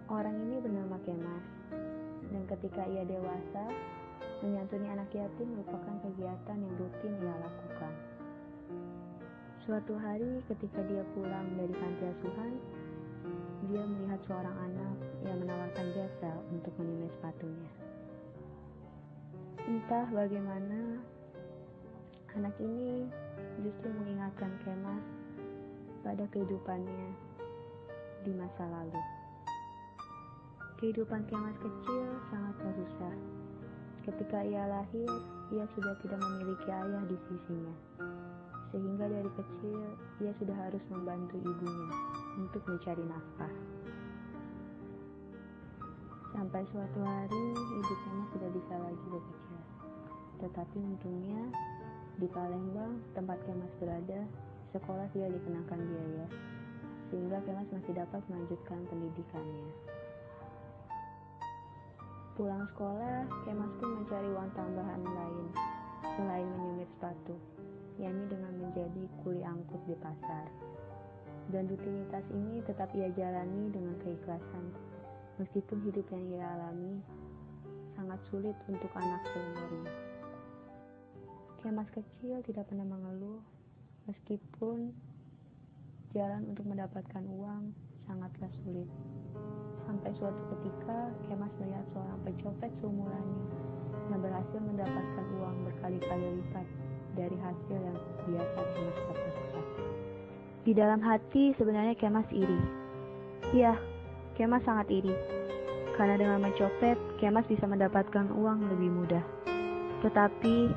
Orang ini bernama Kemas, dan ketika ia dewasa, menyantuni anak yatim merupakan kegiatan yang rutin ia lakukan. Suatu hari ketika dia pulang dari panti asuhan, dia melihat seorang anak yang menawarkan jasa untuk menyemir sepatunya. Entah bagaimana, anak ini justru mengingatkan Kemas pada kehidupannya di masa lalu. Kehidupan Kemas kecil sangatlah susah. Ketika ia lahir, ia sudah tidak memiliki ayah di sisinya. Sehingga dari kecil, ia sudah harus membantu ibunya untuk mencari nafkah. Sampai suatu hari, ibu Kemas tidak bisa lagi bekerja. Tetapi untungnya, di Palembang, tempat Kemas berada, sekolah tidak dikenakan biaya. Sehingga Kemas masih dapat melanjutkan pendidikannya. Pulang sekolah, Kemas pun mencari uang tambahan lain selain menyemir sepatu, yakni dengan menjadi kuli angkut di pasar. Dan rutinitas ini tetap ia jalani dengan keikhlasan, meskipun hidup yang ia alami sangat sulit untuk anak seumurnya. Kemas kecil tidak pernah mengeluh, meskipun jalan untuk mendapatkan uang sangatlah sulit. Sampai suatu ketika, Kemas melihat seorang pencopet seumurannya yang berhasil mendapatkan uang berkali-kali lipat dari hasil yang biasa Kemas dapatkan. Di dalam hati sebenarnya Kemas iri. Ya, Kemas sangat iri. Karena dengan mencopet, Kemas bisa mendapatkan uang lebih mudah. Tetapi,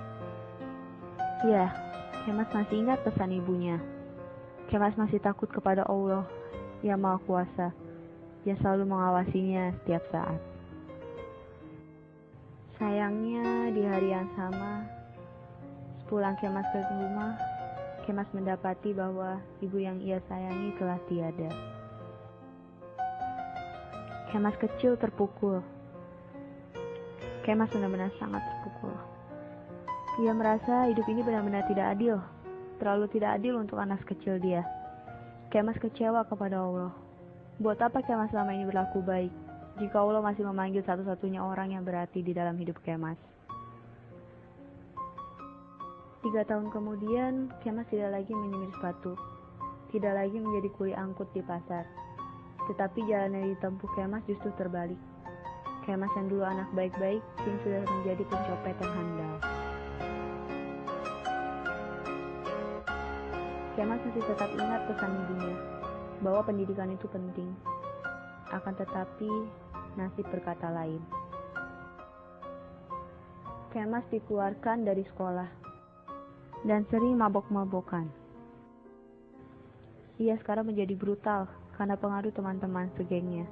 ya, Kemas masih ingat pesan ibunya. Kemas masih takut kepada Allah yang Maha Kuasa, yang selalu mengawasinya setiap saat. Sayangnya di hari yang sama, sepulang Kemas ke rumah, Kemas mendapati bahwa ibu yang ia sayangi telah tiada. Kemas kecil terpukul. Kemas benar-benar sangat terpukul. Ia merasa hidup ini benar-benar tidak adil, terlalu tidak adil untuk anak kecil dia. Kemas kecewa kepada Allah. Buat apa Kemas selama ini berlaku baik, jika Allah masih memanggil satu-satunya orang yang berarti di dalam hidup Kemas? 3 tahun kemudian, Kemas tidak lagi menyemir sepatu, tidak lagi menjadi kuli angkut di pasar. Tetapi jalan yang ditempuh Kemas justru terbalik. Kemas yang dulu anak baik-baik, kini sudah menjadi pencopet yang handal. Kemas masih tetap ingat pesan ibunya, bahwa pendidikan itu penting. Akan tetapi, nasib berkata lain. Kemas dikeluarkan dari sekolah dan sering mabok-mabokan. Ia sekarang menjadi brutal karena pengaruh teman-teman segengnya.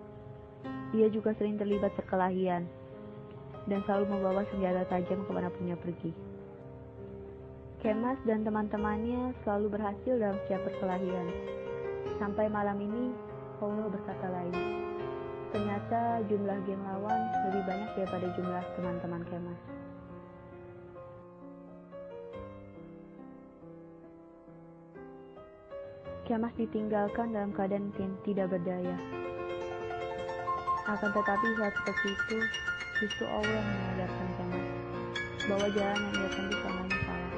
Ia juga sering terlibat perkelahian dan selalu membawa senjata tajam kemanapun ia pergi. Kemas dan teman-temannya selalu berhasil dalam setiap perkelahian. Sampai malam ini, Allah berkata lain. Ternyata jumlah geng lawan lebih banyak daripada jumlah teman-teman Kemas. Kemas ditinggalkan dalam keadaan tidak berdaya. Akan tetapi saat seperti itu, justru Allah menyadarkan Kemas bahwa jalan yang ia tempuh selama ini salah.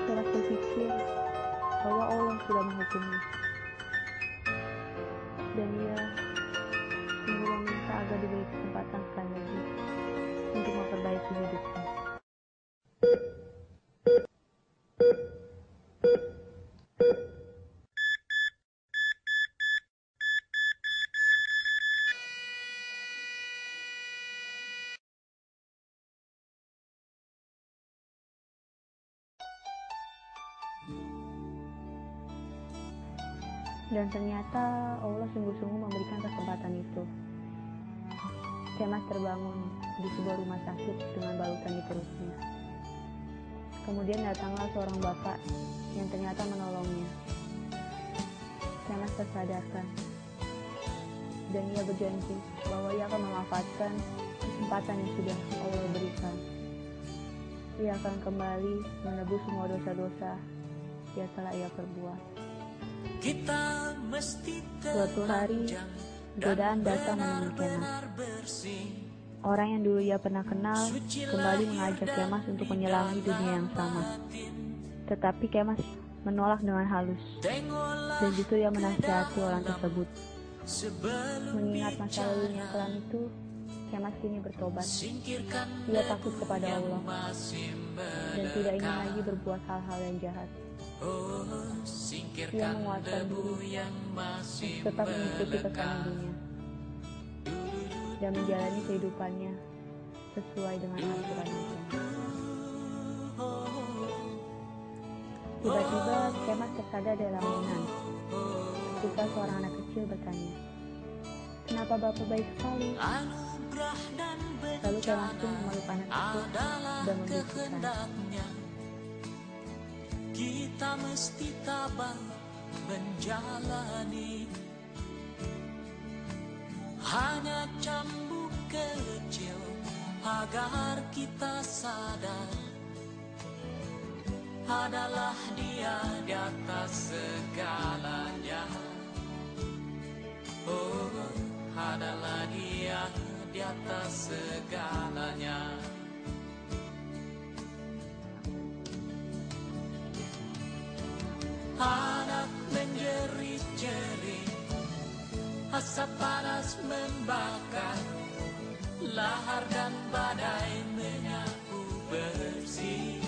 Kemas berpikir bahwa Allah sudah menghukumnya, dan ia sungguh meminta agar diberi kesempatan sekali lagi untuk memperbaiki hidupnya. Dan ternyata Allah sungguh-sungguh memberikan kesempatan itu. Kemas terbangun di sebuah rumah sakit dengan balutan di perutnya. Kemudian datanglah seorang bapak yang ternyata menolongnya. Kemas tersadarkan, dan ia berjanji bahwa ia akan memanfaatkan kesempatan yang sudah Allah berikan. Ia akan kembali menebus semua dosa-dosa yang telah ia perbuat. Kita mesti Suatu hari, godaan datang menemui Kemas. Orang yang dulu ia pernah kenal kembali mengajak Kemas untuk menyelami dunia yang sama. Tetapi Kemas menolak dengan halus, dan justru ia menasihati orang tersebut. Mengingat masa lalunya yang kelam itu, Kemas kini bertobat. Ia takut kepada Allah dan tidak ingin lagi berbuat hal-hal yang jahat. Ia menguatkan diri untuk tetap mengikuti pesan ibunya dan menjalani kehidupannya sesuai dengan aturan agama. Tiba-tiba Kemas tersadar dari lamunan ketika seorang anak kecil bertanya, "Kenapa Bapak baik sekali?" Lalu Kemas pun memeluk anak itu dan membisikkan, "Kita mesti tabah menjalani, hanya cambuk kecil agar kita sadar adalah Dia di atas segalanya. Oh, adalah Dia di atas segalanya." Anak menjerit-jerit, asap panas membakar, lahar dan badai menyapu bersih.